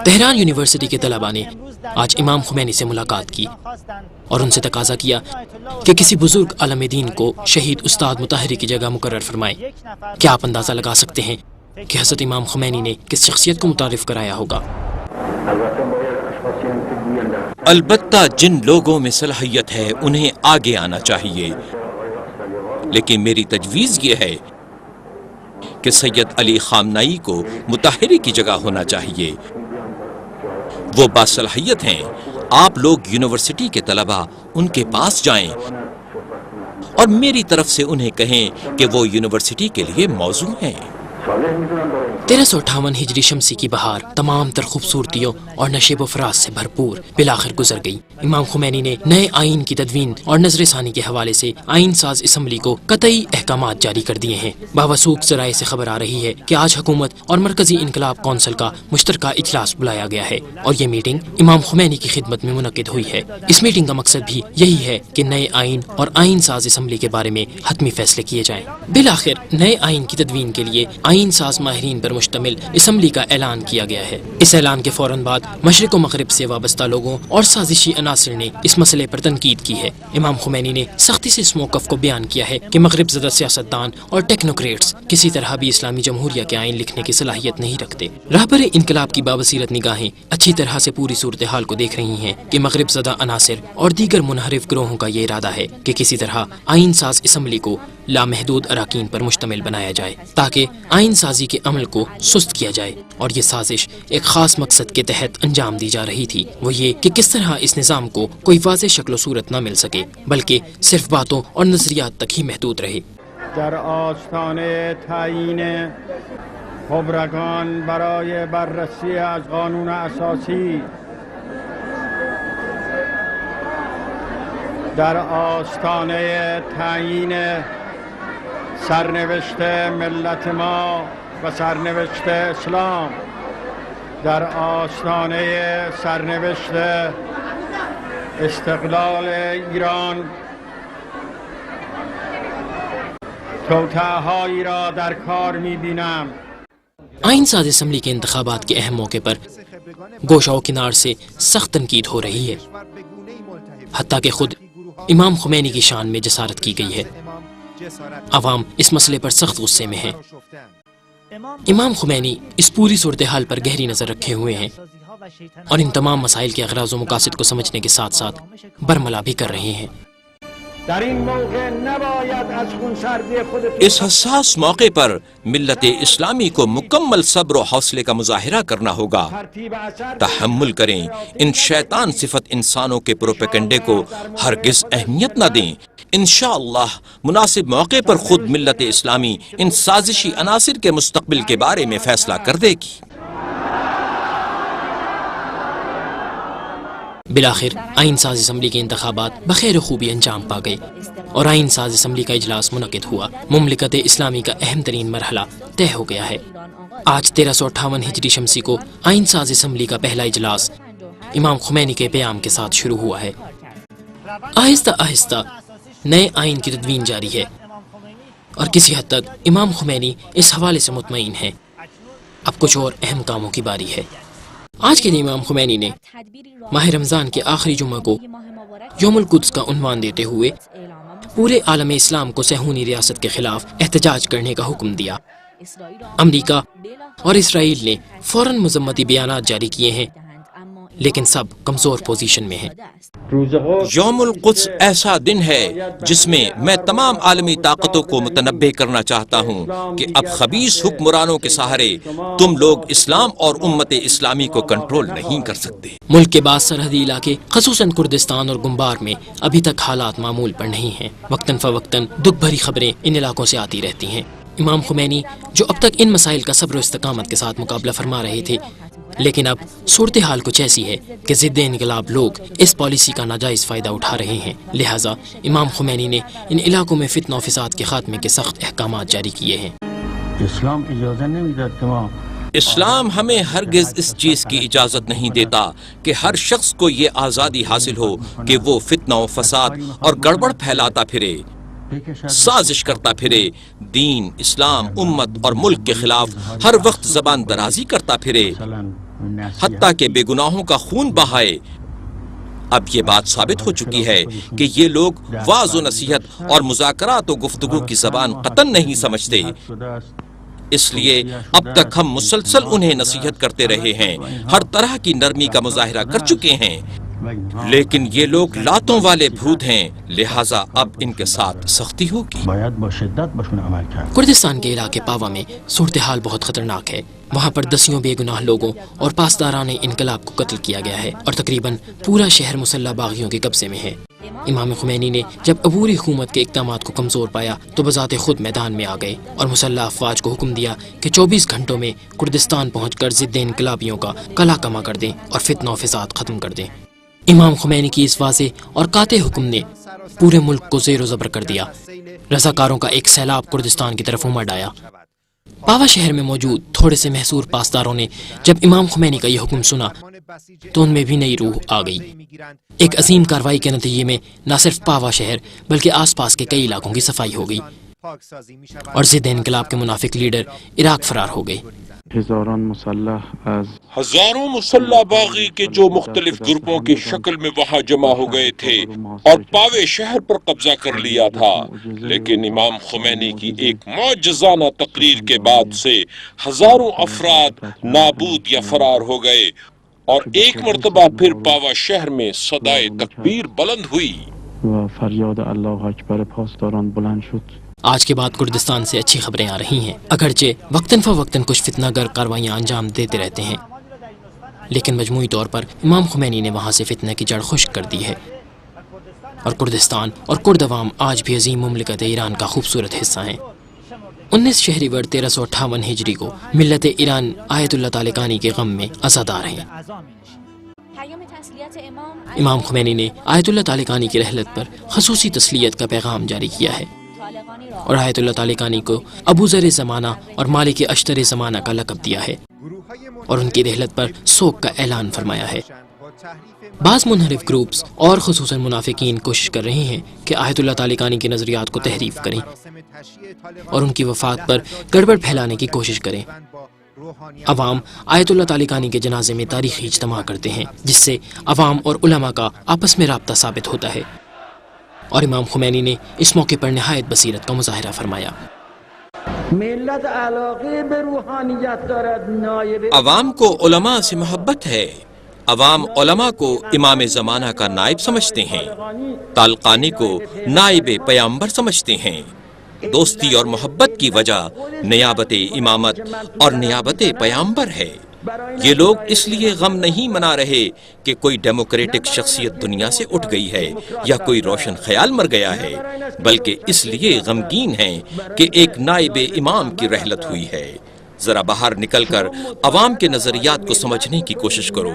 Tehran university کے طلباء نے آج امام خمینی سے ملاقات کی اور ان سے تقاضا کیا کہ کسی بزرگ عالم دین کو شہید استاد مطہری کی جگہ مقرر فرمائیں۔ کیا آپ اندازہ لگا سکتے ہیں کہ حضرت امام خمینی نے کس شخصیت کو متعارف کرایا ہوگا؟ البتہ جن لوگوں میں صلاحیت ہے انہیں آگے آنا چاہیے، لیکن میری تجویز یہ ہے کہ سید علی خامنائی کو مطہری کی جگہ ہونا چاہیے۔ وہ باصلاحیت ہیں، آپ لوگ یونیورسٹی کے طلباء ان کے پاس جائیں اور میری طرف سے انہیں کہیں کہ وہ یونیورسٹی کے لیے موزوں ہیں۔ 1358 ہجری شمسی کی بہار تمام تر خوبصورتیوں اور نشیب و فراز سے بھرپور بالآخر گزر گئی۔ امام خمینی نے نئے آئین کی تدوین اور نظر ثانی کے حوالے سے آئین ساز اسمبلی کو قطعی احکامات جاری کر دیے ہیں۔ باوثوق ذرائع سے خبر آ رہی ہے کہ آج حکومت اور مرکزی انقلاب کونسل کا مشترکہ اجلاس بلایا گیا ہے اور یہ میٹنگ امام خمینی کی خدمت میں منعقد ہوئی ہے۔ اس میٹنگ کا مقصد بھی یہی ہے کہ نئے آئین اور آئین ساز اسمبلی کے بارے میں حتمی فیصلے کیے جائیں۔ بالآخر نئے آئین کی تدوین کے لیے آئین ساز ماہرین پر مشتمل اسمبلی کا اعلان کیا گیا ہے۔ اس اعلان کے فوراً بعد مشرق و مغرب سے وابستہ لوگوں اور سازشی عناصر نے اس مسئلے پر تنقید کی ہے۔ امام خمینی نے سختی سے اس موقف کو بیان کیا ہے کہ مغرب زدہ سیاستدان اور ٹیکنوکریٹس کسی طرح بھی اسلامی جمہوریہ کے آئین لکھنے کی صلاحیت نہیں رکھتے۔ رہبر انقلاب کی بابصیرت نگاہیں اچھی طرح سے پوری صورتحال کو دیکھ رہی ہیں کہ مغرب زدہ عناصر اور دیگر منحرف گروہوں کا یہ ارادہ ہے کہ کسی طرح آئین ساز اسمبلی کو لامحدود اراکین پر مشتمل بنایا جائے تاکہ آئین سازی کے عمل کو سست کیا جائے، اور یہ سازش ایک خاص مقصد کے تحت انجام دی جا رہی تھی، وہ یہ کہ کس طرح اس نظام کو کوئی واضح شکل و صورت نہ مل سکے بلکہ صرف باتوں اور نظریات تک ہی محدود رہے۔ در آستانه تعیین خبرگان برای بررسی از قانون اساسی، در آستانه تعیین سرنوشت ملت ما و سرنوشت اسلام، در آستانه سرنوشت استقلال ایران توطئه‌هایی را در کار می‌بینم۔ آئین ساز اسمبلی کے انتخابات کے اہم موقع پر گوشہ و کنار سے سخت تنقید ہو رہی ہے، حتیٰ کہ خود امام خمینی کی شان میں جسارت کی گئی ہے۔ عوام اس مسئلے پر سخت غصے میں ہیں۔ امام خمینی اس پوری صورتحال پر گہری نظر رکھے ہوئے ہیں اور ان تمام مسائل کے اغراض و مقاصد کو سمجھنے کے ساتھ ساتھ برملا بھی کر رہے ہیں۔ اس حساس موقع پر ملت اسلامی کو مکمل صبر و حوصلے کا مظاہرہ کرنا ہوگا۔ تحمل کریں، ان شیطان صفت انسانوں کے پروپیگنڈے کو ہرگز اہمیت نہ دیں۔ انشاءاللہ مناسب موقع پر خود ملت اسلامی ان سازشی عناصر کے مستقبل کے بارے میں فیصلہ کر دے گی۔ بالآخر آئین ساز اسمبلی کے انتخابات بخیر و خوبی انجام پا گئے اور آئین ساز اسمبلی کا اجلاس منعقد ہوا۔ مملکت اسلامی کا اہم ترین مرحلہ طے ہو گیا ہے۔ آج 1358 ہجری شمسی کو آئین ساز اسمبلی کا پہلا اجلاس امام خمینی کے پیام کے ساتھ شروع ہوا ہے۔ آہستہ آہستہ نئے آئین کی تدوین جاری ہے اور کسی حد تک امام خمینی اس حوالے سے مطمئن ہیں۔ اب کچھ اور اہم کاموں کی باری ہے۔ آج کے دن امام خمینی نے ماہ رمضان کے آخری جمعہ کو یوم القدس کا عنوان دیتے ہوئے پورے عالم اسلام کو صہیونی ریاست کے خلاف احتجاج کرنے کا حکم دیا۔ امریکہ اور اسرائیل نے فوراً مذمتی بیانات جاری کیے ہیں، لیکن سب کمزور پوزیشن میں ہیں۔ یوم القدس ایسا دن ہے جس میں میں تمام عالمی طاقتوں کو متنبہ کرنا چاہتا ہوں کہ اب خبیث حکمرانوں کے سہارے تم لوگ اسلام اور امت اسلامی کو کنٹرول نہیں کر سکتے۔ ملک کے بعض سرحدی علاقے خصوصاً کردستان اور گمبار میں ابھی تک حالات معمول پر نہیں ہیں۔ وقتاً فوقتاً دکھ بھری خبریں ان علاقوں سے آتی رہتی ہیں۔ امام خمینی جو اب تک ان مسائل کا صبر و استقامت کے ساتھ مقابلہ فرما رہے تھے، لیکن اب صورتحال کچھ ایسی ہے کہ ضد انقلاب لوگ اس پالیسی کا ناجائز فائدہ اٹھا رہے ہیں، لہٰذا امام خمینی نے ان علاقوں میں فتنہ و فساد کے خاتمے کے سخت احکامات جاری کیے ہیں۔ اسلام ہمیں ہرگز اس چیز کی اجازت نہیں دیتا کہ ہر شخص کو یہ آزادی حاصل ہو کہ وہ فتنہ و فساد اور گڑبڑ پھیلاتا پھرے، سازش کرتا پھرے، دین، اسلام، امت اور ملک کے خلاف ہر وقت زبان درازی کرتا پھرے۔ حتیٰ کہ بے گناہوں کا خون بہائے۔ اب یہ بات ثابت ہو چکی ہے کہ یہ لوگ واعظ و نصیحت اور مذاکرات و گفتگو کی زبان قطعاً نہیں سمجھتے، اس لیے اب تک ہم مسلسل انہیں نصیحت کرتے رہے ہیں، ہر طرح کی نرمی کا مظاہرہ کر چکے ہیں، لیکن یہ لوگ لاتوں والے بھوت ہیں، لہٰذا اب ان کے ساتھ سختی ہوگی۔ کردستان کے علاقے پاوا میں صورتحال بہت خطرناک ہے۔ وہاں پر دسیوں بے گناہ لوگوں اور پاسداران انقلاب کو قتل کیا گیا ہے اور تقریباً پورا شہر مسلح باغیوں کے قبضے میں ہے۔ امام خمینی نے جب عبوری حکومت کے اقدامات کو کمزور پایا تو بذات خود میدان میں آ گئے اور مسلح افواج کو حکم دیا کہ 24 گھنٹوں میں کردستان پہنچ کر ضد انقلابیوں کا کلا کما کر دیں اور فتنہ و فساد ختم کر دیں۔ امام خمینی کی اس واضح اور قاطع حکم نے پورے ملک کو زیر و زبر کر دیا۔ رضاکاروں کا ایک سیلاب کردستان کی طرف امڑ آیا۔ پاوا شہر میں موجود تھوڑے سے محصور پاسداروں نے جب امام خمینی کا یہ حکم سنا تو ان میں بھی نئی روح آ گئی۔ ایک عظیم کارروائی کے نتیجے میں نہ صرف پاوا شہر بلکہ آس پاس کے کئی علاقوں کی صفائی ہو گئی اور ضد انقلاب کے منافق لیڈر عراق فرار ہو گئے۔ ہزاروں مسلح باغی کے جو مختلف گروپوں کی شکل میں وہاں جمع ہو گئے تھے اور پاوے شہر پر قبضہ کر لیا تھا، لیکن امام خمینی کی ایک معجزانہ تقریر کے بعد سے ہزاروں افراد نابود یا فرار ہو گئے اور ایک مرتبہ پھر پاوا شہر میں صدائے تکبیر بلند ہوئی۔ فریاد اللہ اکبر پاسداران بلند شد۔ آج کے بعد کردستان سے اچھی خبریں آ رہی ہیں، اگرچہ وقتاً فوقتاً کچھ فتنہ گر کارروائیاں انجام دیتے رہتے ہیں، لیکن مجموعی طور پر امام خمینی نے وہاں سے فتنہ کی جڑ خشک کر دی ہے اور کردستان اور کرد عوام آج بھی عظیم مملکت ایران کا خوبصورت حصہ ہیں۔ 19 شہریور 1358 ہجری کو ملت ایران آیت اللہ تعالی کانی کے غم میں عزادار ہیں۔ امام خمینی نے آیت اللہ تعالی کانی کی رحلت پر خصوصی تسلیت کا پیغام جاری کیا ہے اور آیت اللہ تعالی کانی کو ابو ذر زمانہ اور مالک اشتر زمانہ کا لقب دیا ہے اور ان کی رحلت پر سوگ کا اعلان فرمایا ہے۔ بعض منحرف گروپس اور خصوصاً منافقین کوشش کر رہے ہیں کہ آیت اللہ تعالی کانی کے نظریات کو تحریف کریں اور ان کی وفات پر گڑبڑ پھیلانے کی کوشش کریں۔ عوام آیت اللہ تعالی کانی کے جنازے میں تاریخی اجتماع کرتے ہیں جس سے عوام اور علماء کا آپس میں رابطہ ثابت ہوتا ہے، اور امام خمینی نے اس موقع پر نہایت بصیرت کا مظاہرہ فرمایا۔ عوام کو علماء سے محبت ہے، عوام علماء کو امام زمانہ کا نائب سمجھتے ہیں، طالقانی کو نائب پیامبر سمجھتے ہیں۔ دوستی اور محبت کی وجہ نیابت امامت اور نیابت پیامبر ہے۔ یہ لوگ اس لیے غم نہیں منا رہے کہ کوئی ڈیموکریٹک شخصیت دنیا سے اٹھ گئی ہے یا کوئی روشن خیال مر گیا ہے، بلکہ اس لیے غمگین ہیں کہ ایک نائب امام کی رحلت ہوئی ہے۔ ذرا باہر نکل کر عوام کے نظریات کو سمجھنے کی کوشش کرو،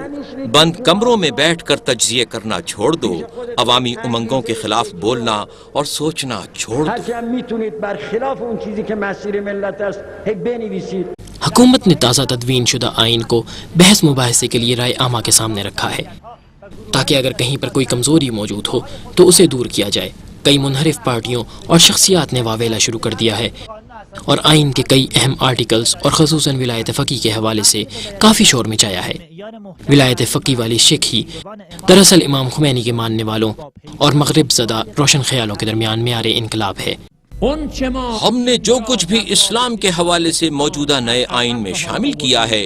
بند کمروں میں بیٹھ کر تجزیے کرنا چھوڑ دو، عوامی امنگوں کے خلاف بولنا اور سوچنا چھوڑ دو۔ حکومت نے تازہ تدوین شدہ آئین کو بحث مباحثے کے لیے رائے عامہ کے سامنے رکھا ہے تاکہ اگر کہیں پر کوئی کمزوری موجود ہو تو اسے دور کیا جائے۔ کئی منحرف پارٹیوں اور شخصیات نے واویلا شروع کر دیا ہے اور آئین کے کئی اہم آرٹیکلز اور خصوصاً ولایت فقی کے حوالے سے کافی شور مچایا ہے۔ ولایت فقی والی شک ہی دراصل امام خمینی کے ماننے والوں اور مغرب زدہ روشن خیالوں کے درمیان معیار انقلاب ہے۔ ہم نے جو کچھ بھی اسلام کے حوالے سے موجودہ نئے آئین میں شامل کیا ہے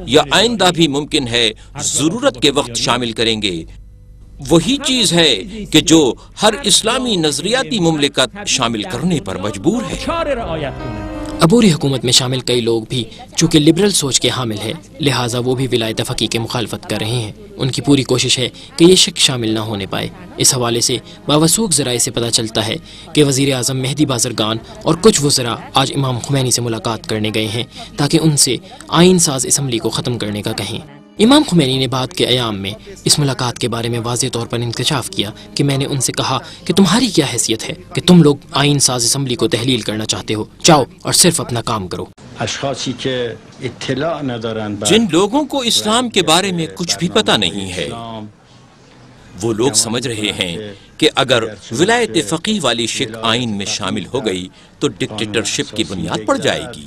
یا آئندہ بھی ممکن ہے ضرورت کے وقت شامل کریں گے، وہی چیز ہے کہ جو ہر اسلامی نظریاتی مملکت شامل کرنے پر مجبور ہے۔ عبوری حکومت میں شامل کئی لوگ بھی چونکہ لبرل سوچ کے حامل ہیں، لہٰذا وہ بھی ولایت فقی کے مخالفت کر رہے ہیں۔ ان کی پوری کوشش ہے کہ یہ شک شامل نہ ہونے پائے۔ اس حوالے سے باوثوق ذرائع سے پتہ چلتا ہے کہ وزیر اعظم مہدی بازرگان اور کچھ وزراء آج امام خمینی سے ملاقات کرنے گئے ہیں تاکہ ان سے آئین ساز اسمبلی کو ختم کرنے کا کہیں۔ امام خمینی نے بعد کے ایام میں اس ملاقات کے بارے میں واضح طور پر انکشاف کیا کہ میں نے ان سے کہا کہ تمہاری کیا حیثیت ہے کہ تم لوگ آئین ساز اسمبلی کو تحلیل کرنا چاہتے ہو، جاؤ اور صرف اپنا کام کرو۔ جن لوگوں کو اسلام کے بارے میں کچھ بھی پتہ نہیں ہے وہ لوگ سمجھ رہے ہیں کہ اگر ولایت فقی والی شک آئین میں شامل ہو گئی تو ڈکٹیٹرشپ کی بنیاد پڑ جائے گی۔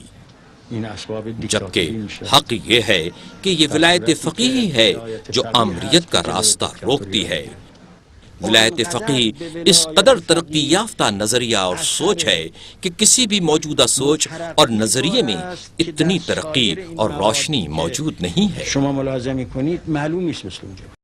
جبکہ حق یہ ہے کہ یہ ولایت فقیہی ہے جو آمریت کا راستہ روکتی ہے۔ ولایت فقیہ اس قدر ترقی یافتہ نظریہ اور سوچ ہے کہ کسی بھی موجودہ سوچ اور نظریے میں اتنی ترقی اور روشنی موجود نہیں ہے۔ شما ملاحظه میکنید معلوم نیست مثل اونجا